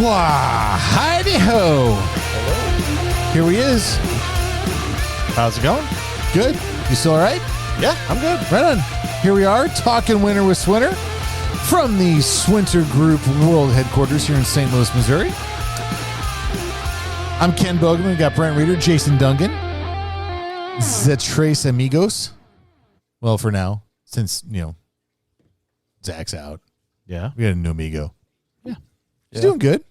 Wah, hidey ho. Hello. Here he is. How's it going? Good. You still all right? Yeah, I'm good. Right on. Here we are, talking winter with Swinter from the Swinter Group World Headquarters here in St. Louis, Missouri. I'm Ken Bogeman. We got Brent Reeder, Jason Duncan, Zetrace Amigos. Well, for now, since, Zach's out. Yeah. We got a new amigo. Yeah. He's doing good.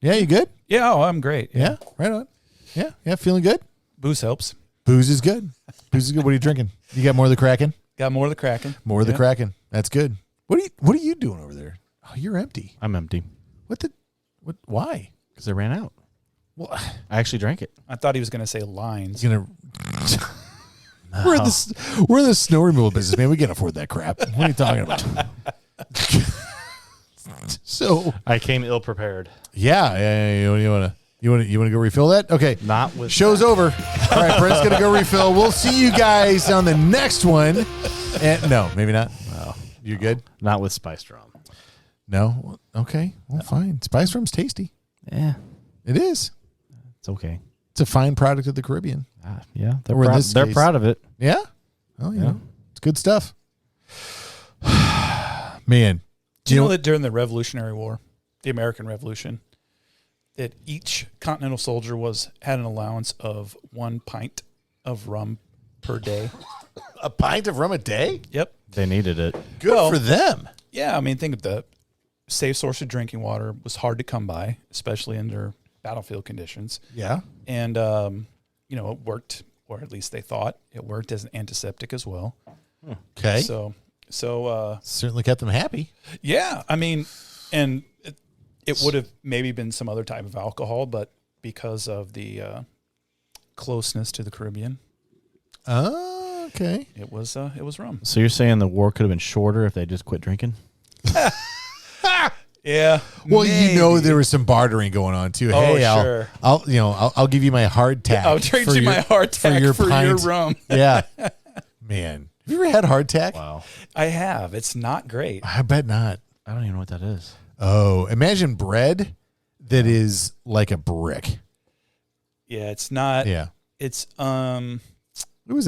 Yeah, you good? Yeah, I'm great. Yeah, right on. Yeah, feeling good? Booze helps. Booze is good. Booze is good. What are you drinking? You got more of the Kraken? Got more of the Kraken. More of the Kraken. That's good. What are you doing over there? Oh, you're empty. I'm empty. Why? Because I ran out. Well, I actually drank it. I thought he was going to say lines. he's gonna. We're in the snow removal business, man. We can't afford that crap. What are you talking about? So I came ill prepared. yeah. You want to go refill that? Okay. Not with Show's that. over. All right, Brent's gonna go refill. We'll see you guys on the next one. And no, maybe not. Well, You good? not with spiced rum. No. Okay. Well, fine. Spice rum's tasty. Yeah, It is. it's okay. It's a fine product of the Caribbean. Yeah, they're Or in proud, this they're case- proud of it. Yeah. Oh, yeah. It's good stuff. Man. Do you know that during the Revolutionary War, the American Revolution, that each Continental soldier had an allowance of 1 pint of rum per day? A pint of rum a day? Yep. They needed it. Good Well- for them. Yeah, I mean, think of the safe source of drinking water was hard to come by, especially under battlefield conditions. Yeah. And, it worked, or at least they thought it worked as an antiseptic as well. Okay. So Certainly kept them happy. yeah, I mean, and it would have maybe been some other type of alcohol, but because of the closeness to the Caribbean, Oh, okay. it was rum. So you're saying the war could have been shorter if they just quit drinking? Yeah. Well, maybe. there was some bartering going on too. Oh, Hey, sure. I'll give you my hardtack. I'll trade for you your- my hardtack for your pint. rum. Yeah. Man, have you ever had hardtack? Wow. I have. It's not great. I bet not. I don't even know what that is. Oh, imagine bread that is like a brick. Yeah, it's not. Yeah. It's It was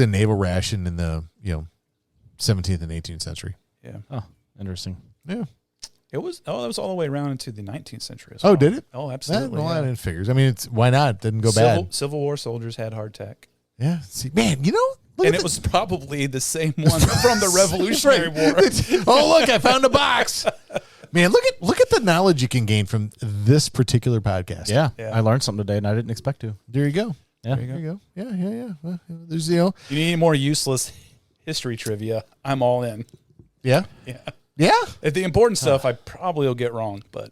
a naval ration in the 17th and 18th century. yeah. Oh, interesting. Yeah. That was all the way around into the 19th century as well. Oh, did it? Oh, absolutely. Well, yeah. that figures. I mean, it's why not? Didn't go bad. Civil War soldiers had hardtack. Yeah. See, man, look And at it was probably the same one from the Revolutionary War. Oh, look! I found a box. Man, look at the knowledge you can gain from this particular podcast. Yeah, Yeah. I learned something today, and I didn't expect to. There you go. Yeah. There you go. Yeah. Well, there's You need any more useless history trivia? I'm all in. Yeah. Yeah. Yeah. If the important stuff, I probably will get wrong, but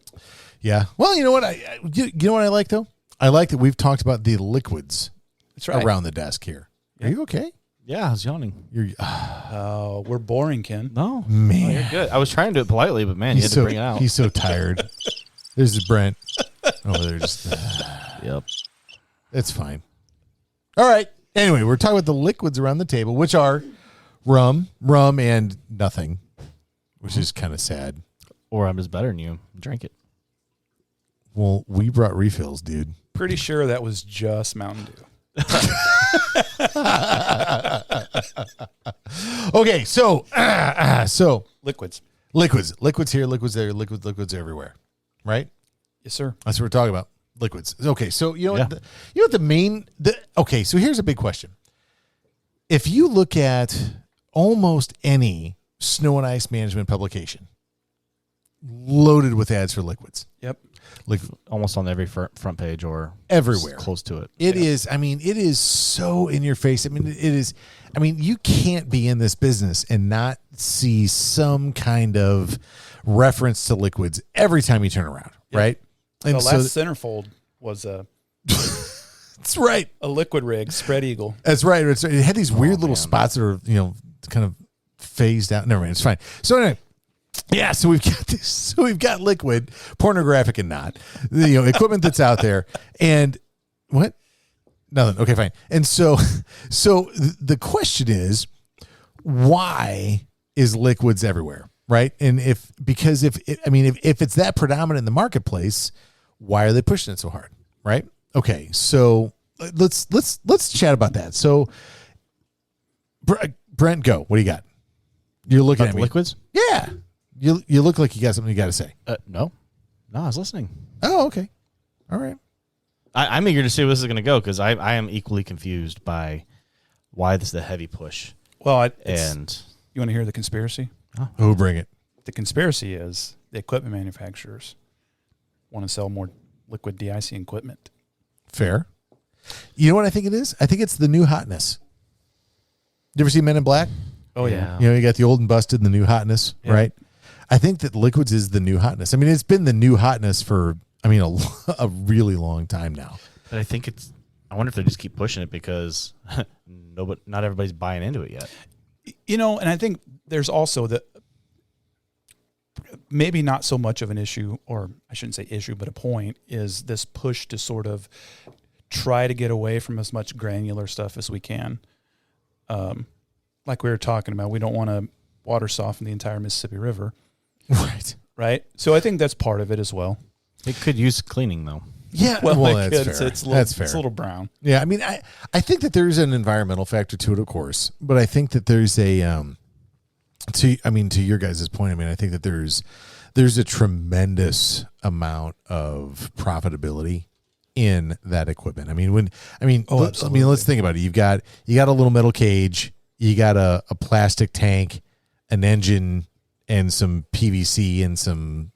Yeah. Well, you know what? You know what I like though? I like that we've talked about the liquids that's right. around the desk here. Are you okay? Yeah, I was yawning. You're Oh, we're boring, Ken. No, man. you're good. I was trying to do it politely, but man, you had to bring it out. He's so tired. This is Brent. Oh, they're just. Yep. It's fine. All right. Anyway, we're talking about the liquids around the table, which are rum, and nothing, which is kind of sad. Or I'm just better than you. Drink it. Well, we brought refills, dude. Pretty sure that was just Mountain Dew. Okay, so Liquids. liquids here, liquids there, liquids everywhere, right? Yes, sir. That's what we're talking about. Liquids. Okay, so you know Yeah. what okay, so here's a big question. If you look at almost any snow and ice management publication, loaded with ads for liquids. Yep. Like Almost on every front page or everywhere. close to it. It is, I mean, it is so in your face. I mean, you can't be in this business and not see some kind of reference to liquids every time you turn around, right? And The last centerfold was that's right. a liquid rig, spread eagle. That's right. It had these weird little spots that are, kind of phased out. Never mind. It's fine. So anyway, yeah. So we've got this. So we've got liquid, pornographic and not, equipment that's out there. And what? Nothing. Okay, fine. And so the question is, why is liquids everywhere? right? And if it's that predominant in the marketplace, why are they pushing it so hard, right? Okay, so let's chat about that. So, Brent, go. What do you got? You're looking at me. Liquids? Yeah, you look like you got something you got to say. No, I was listening. Oh, okay, all right. I'm eager to see where this is going to go because I am equally confused by why this is a heavy push. Well, you want to hear the conspiracy? Oh, bring it. The conspiracy is the equipment manufacturers want to sell more liquid de-icing equipment. Fair. You know what I think it is? I think it's the new hotness. You ever see Men in Black? Oh, yeah. You know, you got the old and busted and the new hotness, right? I think that liquids is the new hotness. I mean, it's been the new hotness for, a really long time now. But I think I wonder if they just keep pushing it because not everybody's buying into it yet. You know, and I think there's also maybe not so much of an issue, or I shouldn't say issue, but a point is this push to sort of try to get away from as much granular stuff as we can. Like we were talking about, we don't want to water soften the entire Mississippi River. Right. Right. So I think that's part of it as well. It could use cleaning though. Yeah. Well, that's fair. That's fair. It's a little brown. Yeah. I mean, I think that there's an environmental factor to it, of course, but I think that there's to your guys' point, I think that there's a tremendous amount of profitability in that equipment. Let's think about it. You got a little metal cage, you got a plastic tank, an engine, and some PVC and some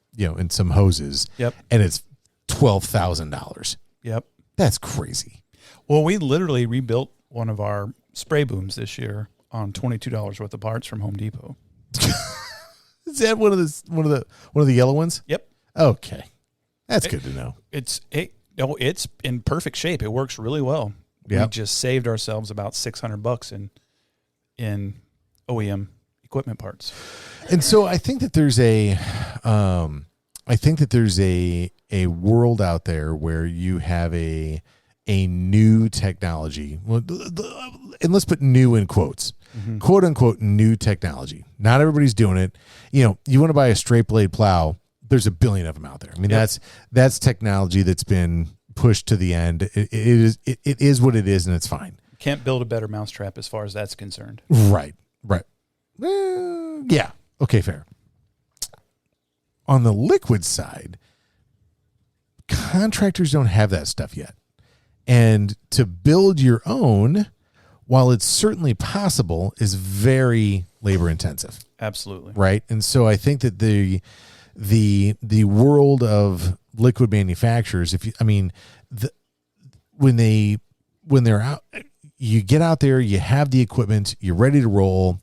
hoses. Yep. And it's $12,000. Yep. That's crazy. Well, we literally rebuilt one of our spray booms this year on $22 worth of parts from Home Depot. Is that one of the yellow ones? Yep. Okay. That's good to know. It's in perfect shape. It works really well. Yep. We just saved ourselves about $600 in OEM equipment parts. And so I think that there's a world out there where you have a new technology. Well, and let's put new in quotes, quote unquote, new technology. Not everybody's doing it. You want to buy a straight blade plow. There's a billion of them out there. I mean, that's technology that's been pushed to the end. It is what it is, and it's fine. Can't build a better mousetrap as far as that's concerned. Right. Yeah. Okay, fair. On the liquid side, contractors don't have that stuff yet. And to build your own, while it's certainly possible, is very labor intensive. Absolutely. Right. And so I think that the world of liquid manufacturers, when they're out, you get out there, you have the equipment, you're ready to roll.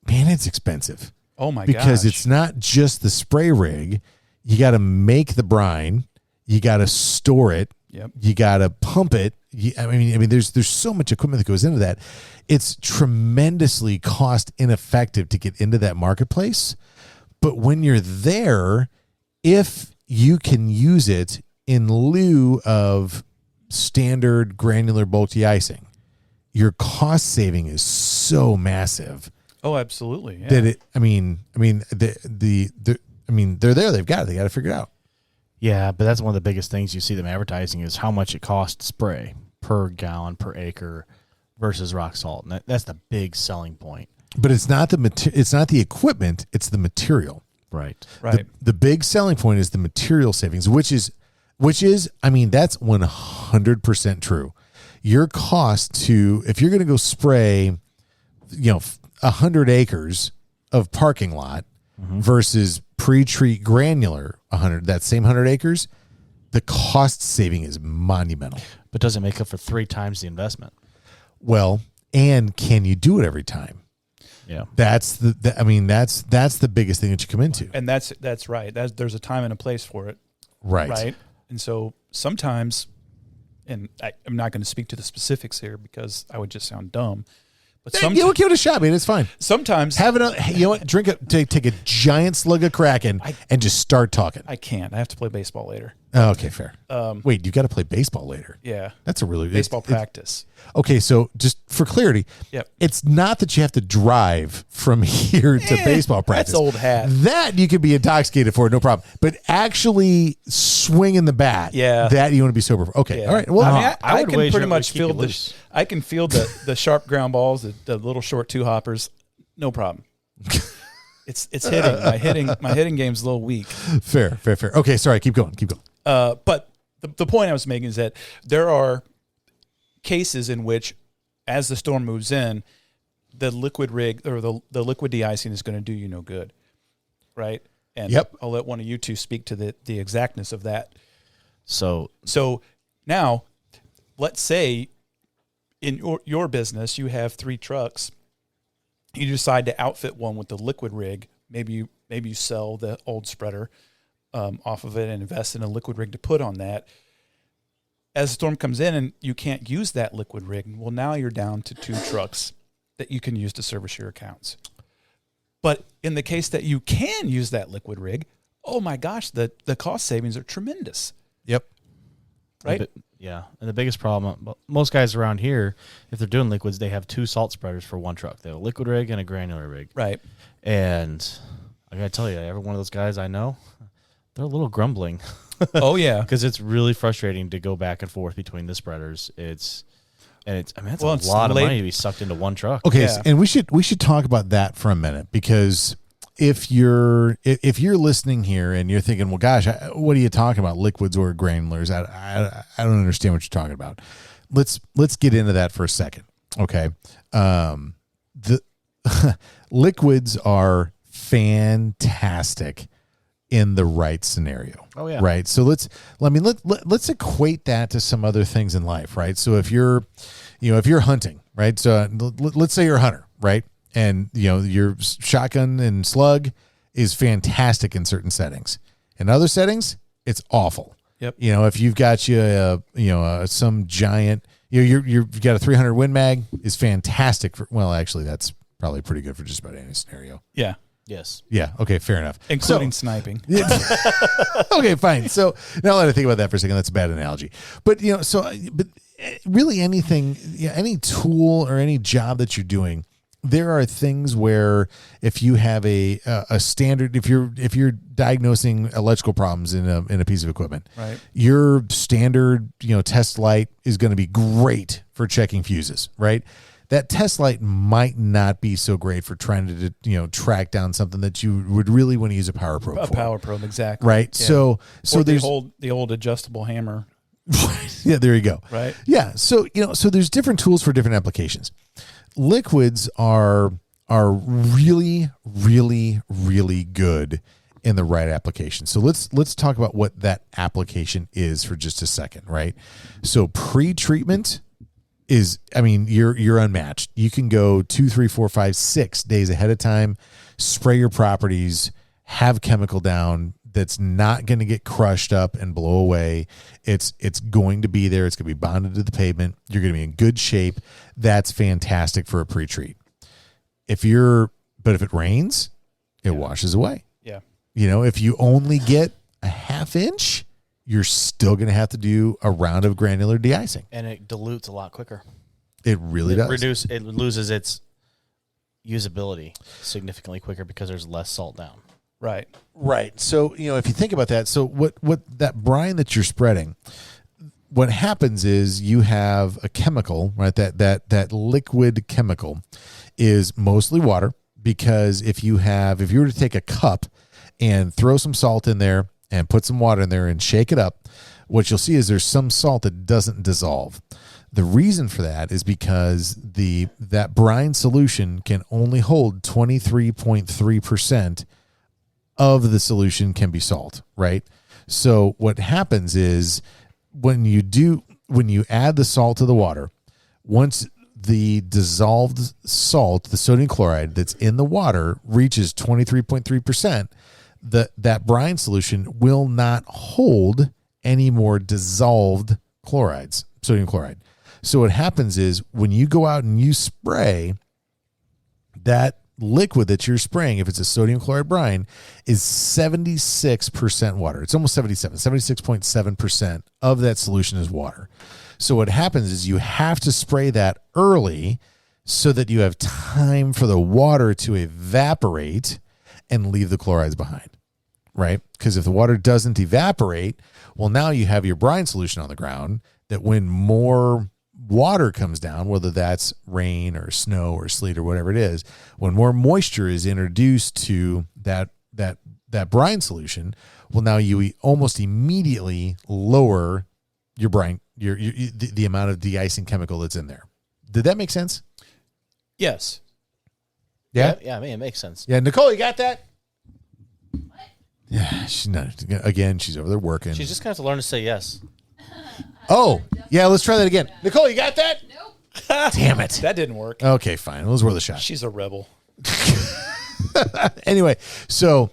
Man, it's expensive. Oh my gosh. Because it's not just the spray rig. You got to make the brine. You got to store it. Yep. You got to pump it. There's so much equipment that goes into that. It's tremendously cost ineffective to get into that marketplace. But when you're there, if you can use it in lieu of standard granular bulk de-icing, your cost saving is so massive. Oh, absolutely. Yeah. That they're there. They've got it. They got to figure it out. Yeah, but that's one of the biggest things you see them advertising is how much it costs to spray per gallon per acre versus rock salt, and that's the big selling point. But it's not it's not the equipment. It's the material. Right. The big selling point is the material savings, which is that's 100% true. Your cost if you're going to go spray, 100 acres of parking lot versus pre-treat granular 100 acres, the cost saving is monumental. But does it make up for 3 times the investment? Well, and can you do it every time? Yeah. That's the biggest thing that you come into. And that's right. There's a time and a place for it. Right. Right. And so sometimes, and I'm not going to speak to the specifics here because I would just sound dumb. But give it a shot, man. It's fine. Sometimes drink take a giant slug of Kraken and just start talking. I can't. I have to play baseball later. Oh, okay, fair. Wait, you got to play baseball later. Yeah. That's a really Baseball practice. Okay, so just for clarity, Yep. it's not that you have to drive from here to baseball practice. That's old hat. That you could be intoxicated for, no problem. But actually swinging the bat, Yeah. that you want to be sober for. Okay, Yeah. all right. Well, I mean, I would can wager pretty it would much keep you field loose. I can field the sharp ground balls, the little short two hoppers, no problem. It's hitting. My hitting game's a little weak. fair. Okay, sorry. Keep going. But the point I was making is that there are cases in which, as the storm moves in, the liquid rig or the liquid de-icing is going to do you no good, right? And Yep. I'll let one of you two speak to the exactness of that. So Now, let's say in your business you have 3 trucks. You decide to outfit one with the liquid rig. Maybe you sell the old spreader off of it and invest in a liquid rig to put on that. As the storm comes in and you can't use that liquid rig, well, now you're down to 2 trucks that you can use to service your accounts. But in the case that you can use that liquid rig, oh my gosh, the cost savings are tremendous, Yep. right? Yeah, and the biggest problem, most guys around here, if they're doing liquids, they have 2 salt spreaders for one truck. They have a liquid rig and a granular rig. Right. And I gotta tell you, every one of those guys I know, they're a little grumbling Oh yeah. because it's really frustrating to go back and forth between the spreaders. That's Well, a it's lot of late- money to be sucked into one truck. Okay, Yeah. and we should talk about that for a minute, because if you're listening here and you're thinking, well, gosh, what are you talking about, liquids or granulars? I don't understand what you're talking about. Let's get into that for a second. Okay, the liquids are fantastic in the right scenario. Oh, yeah. Right. So let's equate that to some other things in life, right? So if you're hunting, right? So let's say you're a hunter, right? And your shotgun and slug is fantastic in certain settings. In other settings, it's awful. Yep. If you've got some giant, you've got a 300 Win Mag is fantastic for. Well, actually, that's probably pretty good for just about any scenario. Yeah. Yes. Yeah. Okay. Fair enough. Including So- sniping. Okay, fine. So now that I think about that for a second, that's a bad analogy. But but really anything, any tool or any job that you're doing, there are things where if you have a standard, if you're diagnosing electrical problems in a piece of equipment, Right. your standard test light is going to be great for checking fuses, right? That test light might not be so great for trying to track down something that you would really want to use a power probe A for. power probe, exactly. Right. Yeah. So Or there's the old adjustable hammer, yeah, there you go. right? Yeah. So so there's different tools for different applications. Liquids are really, really, really good in the right application. So let's talk about what that application is for just a second, right? So pre-treatment is, you're unmatched. You can go 2, 3, 4, 5, 6 days ahead of time, spray your properties, have chemical down that's not going to get crushed up and blow away. It's going to be there. It's going to be bonded to the pavement. You're going to be in good shape. That's fantastic for a pre-treat. But if it rains, it washes away. Yeah. If you only get a half inch, you're still going to have to do a round of granular de-icing. And it dilutes a lot quicker. It really does. It loses its usability significantly quicker because there's less salt down. Right. Right. So, if you think about that, so what that brine that you're spreading, what happens is you have a chemical, right? That liquid chemical is mostly water, because if you were to take a cup and throw some salt in there and put some water in there and shake it up, what you'll see is there's some salt that doesn't dissolve. The reason for that is because that brine solution can only hold 23.3% of the solution can be salt, right? So what happens is when you add the salt to the water, once the dissolved salt, the sodium chloride that's in the water, reaches 23.3%, that brine solution will not hold any more dissolved sodium chloride. So what happens is when you go out and you spray, that liquid that you're spraying, if it's a sodium chloride brine, is 76% water. It's almost 76.7% of that solution is water. So what happens is you have to spray that early so that you have time for the water to evaporate and leave the chlorides behind, right? Because if the water doesn't evaporate, well, now you have your brine solution on the ground that when more water comes down, whether that's rain or snow or sleet or whatever it is, when more moisture is introduced to that brine solution, well, now you almost immediately lower your brine, the amount of de-icing chemical that's in there. Did that make sense? Yes. Yeah. Yeah. I mean, it makes sense. Yeah. Nicole, you got that? Yeah. She's not. Again, she's over there working. She's just gonna have to learn to say yes. Oh, yeah. Let's try that again. Nicole, you got that? Nope. Damn it. That didn't work. Okay, fine. It was worth a shot. She's a rebel. Anyway, so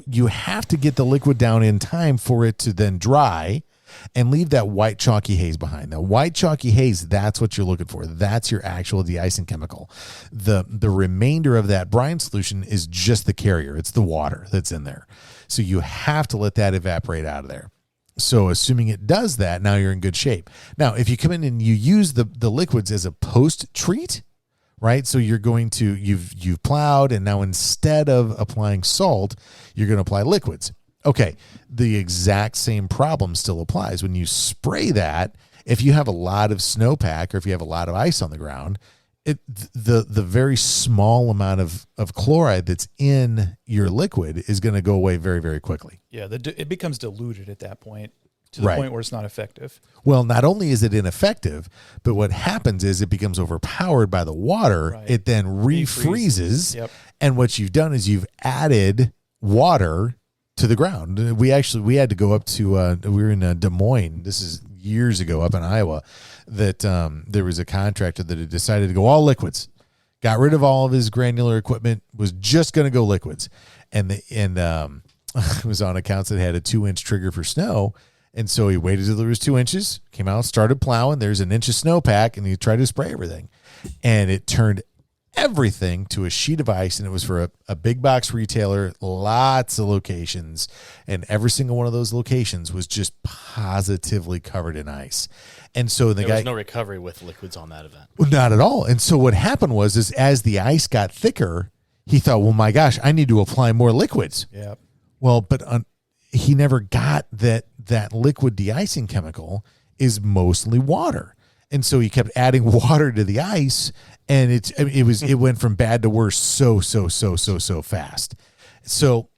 you have to get the liquid down in time for it to then dry and leave that white chalky haze behind. That white chalky haze, that's what you're looking for. That's your actual de-icing chemical. The remainder of that brine solution is just the carrier. It's the water that's in there. So you have to let that evaporate out of there. So assuming it does that, now you're in good shape. Now, if you come in and you use the liquids as a post-treat, right? So you're going to, you've plowed, and now instead of applying salt, you're going to apply liquids. Okay, the exact same problem still applies. When you spray that, if you have a lot of snowpack or if you have a lot of ice on the ground, the very small amount of chloride that's in your liquid is going to go away very, very quickly. Yeah, it becomes diluted at that point to the Right. point where it's not effective. Well, not only is it ineffective, but what happens is it becomes overpowered by the water. Right. It then refreezes. Yep. And what you've done is you've added water to the ground. We had to go up to, we were in Des Moines. This is years ago up in Iowa, that there was a contractor that had decided to go all liquids, got rid of all of his granular equipment, was just going to go liquids. And it was on accounts that had a 2-inch trigger for snow. And so he waited till there was 2 inches, came out, started plowing. There's an inch of snowpack, and he tried to spray everything. And it turned everything to a sheet of ice, and it was for a big box retailer, lots of locations, and every single one of those locations was just positively covered in ice. And so There was no recovery with liquids on that event. well, not at all. And so what happened was as the ice got thicker, he thought, well, my gosh, I need to apply more liquids. Yeah. Well, but he never got that liquid de-icing chemical is mostly water. And so he kept adding water to the ice, and it went from bad to worse so fast. So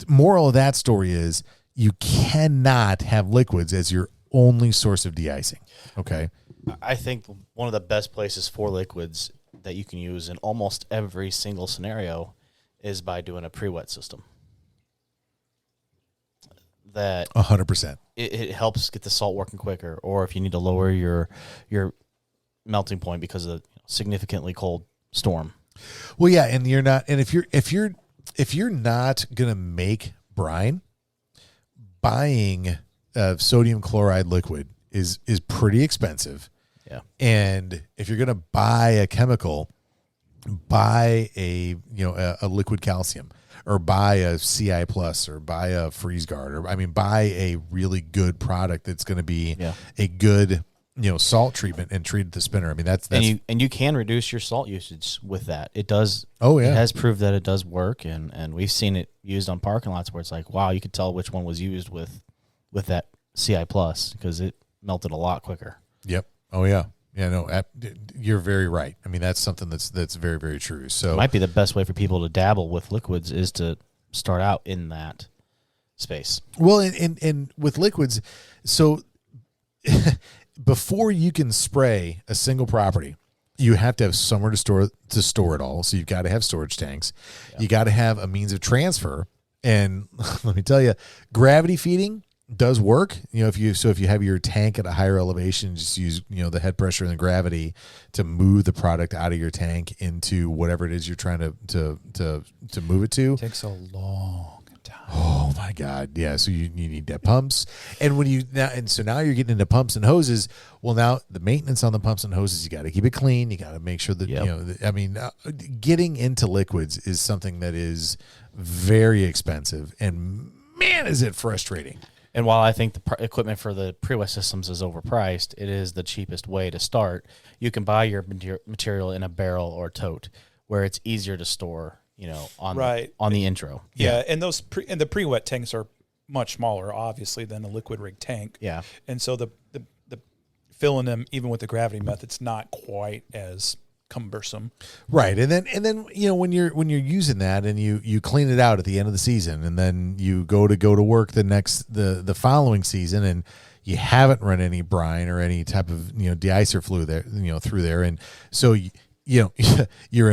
moral of that story is you cannot have liquids as your only source of de-icing. Okay. I think one of the best places for liquids that you can use in almost every single scenario is by doing a pre-wet system. That 100%. it helps get the salt working quicker, or if you need to lower your melting point because of a significantly cold storm. Well, yeah, and you're not, and if you're not gonna make brine, buying sodium chloride liquid is pretty expensive. Yeah, and if you're gonna buy a chemical, buy a liquid calcium, or buy a CI plus, or buy a freeze guard, or buy a really good product that's going to be a good salt treatment and treat the spinner. That's and you can reduce your salt usage with that. It does. Oh yeah, it has proved that it does work, and we've seen it used on parking lots where it's like, wow, you could tell which one was used with that CI plus because it melted a lot quicker. Yep. Oh yeah. Yeah, no, you're very right. That's something that's very, very true. So it might be the best way for people to dabble with liquids is to start out in that space. Well, and with liquids, so before you can spray a single property, you have to have somewhere to store it all. So you've got to have storage tanks. Yeah. You got to have a means of transfer. And let me tell you, gravity feeding does work. If you have your tank at a higher elevation, just use the head pressure and the gravity to move the product out of your tank into whatever it is you're trying to move it to. It takes a long time. Oh my God. Yeah. So you need that pumps. And when you now you're getting into pumps and hoses. Well, now the maintenance on the pumps and hoses, you got to keep it clean. You got to make sure that, getting into liquids is something that is very expensive, and man, is it frustrating. And while I think the equipment for the pre-wet systems is overpriced, it is the cheapest way to start. You can buy your material in a barrel or tote where it's easier to store, on the intro. Yeah, and the pre-wet tanks are much smaller, obviously, than a liquid rig tank. Yeah. And so the filling them, even with the gravity method's not quite as cumbersome. Right. And then when you're using that and you clean it out at the end of the season, and then you go to work the following season, and you haven't run any brine or any type of de-icer fluid there through there, and so your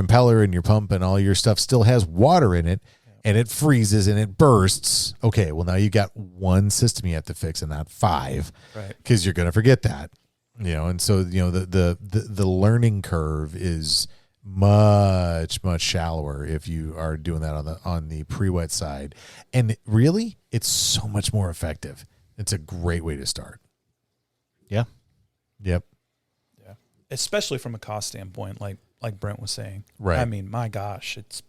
impeller and your pump and all your stuff still has water in it, and it freezes and it bursts. Okay, well, now you got one system you have to fix and not 5, right? Because you're going to forget that. And so the learning curve is much shallower if you are doing that on the pre-wet side, and really it's so much more effective. It's a great way to start. Yeah. Yep. Yeah. Especially from a cost standpoint, like Brent was saying. Right. I mean, my gosh, it's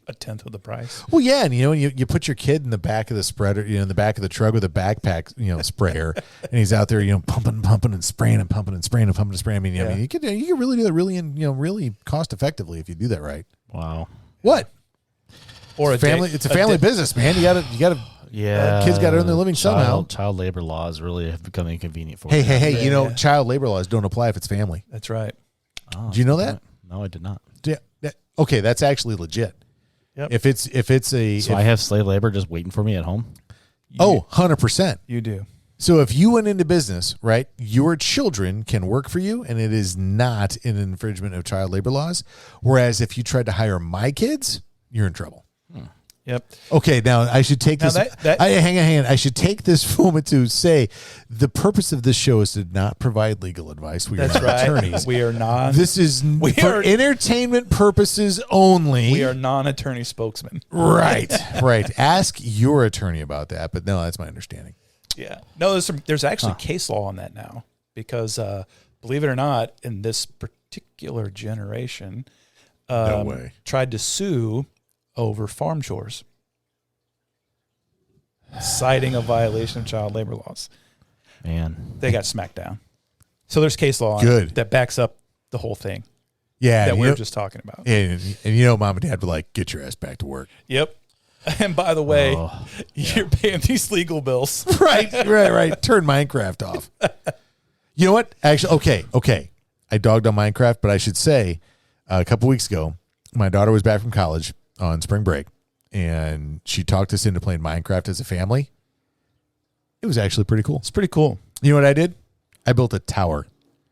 a tenth of the price. Well, yeah, and you put your kid in the back of the spreader, in the back of the truck with a backpack, sprayer, and he's out there, pumping and spraying and pumping and spraying and pumping and spraying. I mean, you can really do that really cost effectively if you do that right. Wow. What? Or it's a family business, man. You gotta. Yeah. Kids got to earn their living somehow. Child labor laws really have become inconvenient for Hey, child labor laws don't apply if it's family. That's right. Oh, do you know that? No, I did not. Yeah. Okay, that's actually legit. Yep. If it's I have slave labor just waiting for me at home. 100%. You do. So if you went into business, right, your children can work for you, and it is not an infringement of child labor laws. Whereas if you tried to hire my kids, you're in trouble. Yep. Okay, now I should take this. Hang on. I should take this moment to say the purpose of this show is to not provide legal advice. We are not attorneys. We are not. This is for entertainment purposes only. We are non-attorney spokesmen. Right. Ask your attorney about that. But no, that's my understanding. Yeah. No, there's actually case law on that now because believe it or not, in this particular generation, no way, tried to sue over farm chores, citing a violation of child labor laws. Man, they got smacked down. So there's case law on it that backs up the whole thing. Yeah, that we were just talking about. And mom and dad were like, "Get your ass back to work." Yep. And by the way, you're paying these legal bills. Right. Turn Minecraft off. You know what? Actually, okay. I dogged on Minecraft, but I should say a couple weeks ago, my daughter was back from college on spring break, and she talked us into playing Minecraft as a family. It was actually pretty cool. It's pretty cool. You know what I did? I built a tower.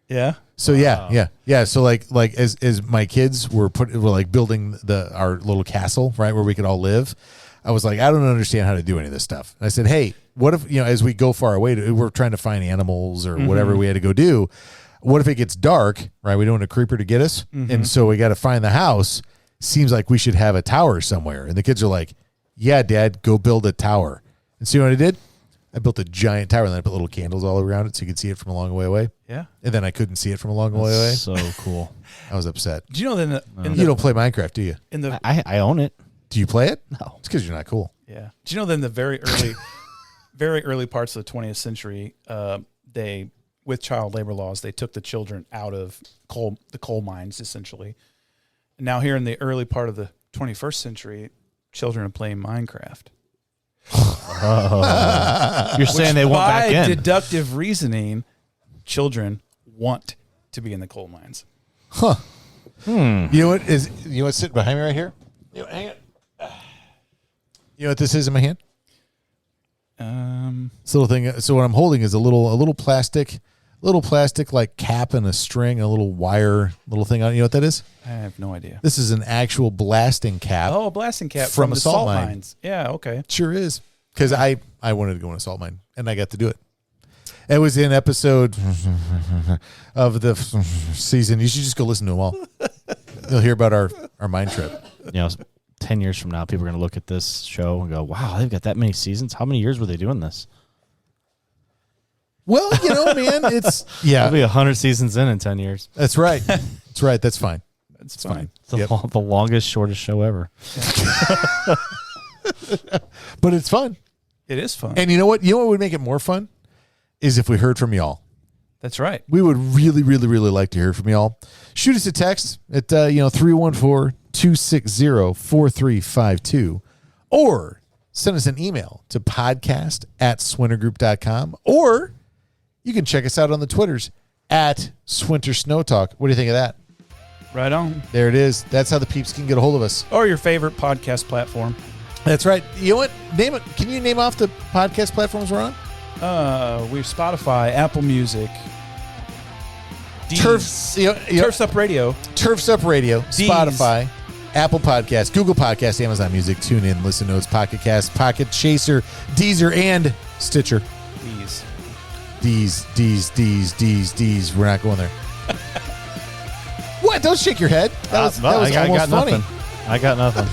Yeah. So yeah. So like as my kids were building our little castle, right, where we could all live. I was like, I don't understand how to do any of this stuff. And I said, hey, what if as we go far away, we're trying to find animals or whatever we had to go do. What if it gets dark, right? We don't want a creeper to get us, and so we got to find the house. Seems like we should have a tower somewhere. And the kids are like, yeah, Dad, go build a tower. And see what I did? I built a giant tower, and then I put little candles all around it so you could see it from a long way away. Yeah. And then I couldn't see it from a long way away. So cool. I was upset. Do you know that you don't play Minecraft, do you? I own it. Do you play it? No. It's because you're not cool. Yeah. Do you know that in the very early parts of the 20th century, they, with child labor laws, they took the children out of the coal mines, essentially. Now here in the early part of the 21st century, children are playing Minecraft. You're saying they went back in. By deductive reasoning, children want to be in the coal mines. Huh. You know what's sitting behind me right here? Hang it. You know what this is in my hand? This little thing. So what I'm holding is a little plastic like cap and a string, a little wire, little thing on it. You know what that is? I have no idea. This is an actual blasting cap. Oh, a blasting cap from the a salt mine. Mines. Yeah, okay. Sure is. Because I wanted to go in a salt mine, and I got to do it. It was in episode of the season. You should just go listen to them all. You'll hear about our mine trip. 10 years from now, people are going to look at this show and go, wow, they've got that many seasons. How many years were they doing this? Well, man, it's It'll be 100 seasons in 10 years. That's right. That's right. That's fine. That's fine. It's the longest, shortest show ever. But it's fun. It is fun. And you know what? You know what would make it more fun is if we heard from y'all. That's right. We would really, really, really like to hear from y'all. Shoot us a text at 314-260-4352 or send us an email to podcast@swintergroup.com, or you can check us out on the Twitters at Swinter Snow Talk. What do you think of that? Right on. There it is. That's how the peeps can get a hold of us. Or your favorite podcast platform. That's right. You know what? Name it. Can you name off the podcast platforms we're on? We're Spotify, Apple Music, Turfs Up Radio, Turfs Up Radio, Deez. Spotify, Apple Podcasts, Google Podcasts, Amazon Music, TuneIn, Listen Notes, Pocket Cast, Pocket Chaser, Deezer, and Stitcher. D's. We're not going there. What? Don't shake your head. That was almost funny. Nothing. I got nothing.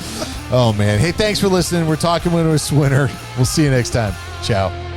Oh, man. Hey, thanks for listening. We're talking with Swinter. We'll see you next time. Ciao.